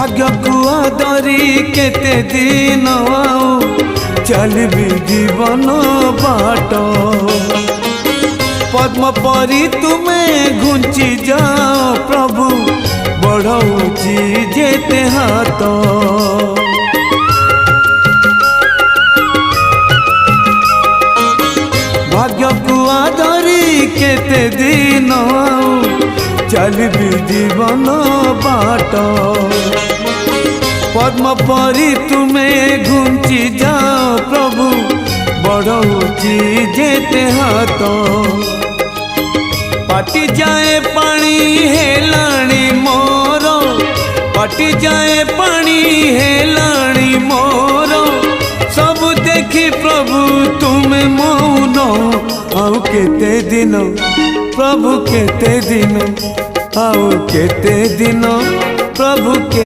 भाग्य को आदरी केते दिन चलबी जीवन बाट पद्म परी तुम्हें घुंची जाओ प्रभु बढ़ौची जेते हाथ भाग्य को आदरी केते दिन चलबी जीवन बाट पद्म परी तुम्हें घुंची जाओ प्रभु बढ़ौची जेते हाथ पाटी जाए पानी हेलाणी मोर पाटी जाए पानी हेलाणी मोर सब देखी प्रभु तुम्हें मौन आउ केते दिन प्रभु केते दिन आउ केते दिन प्रभु के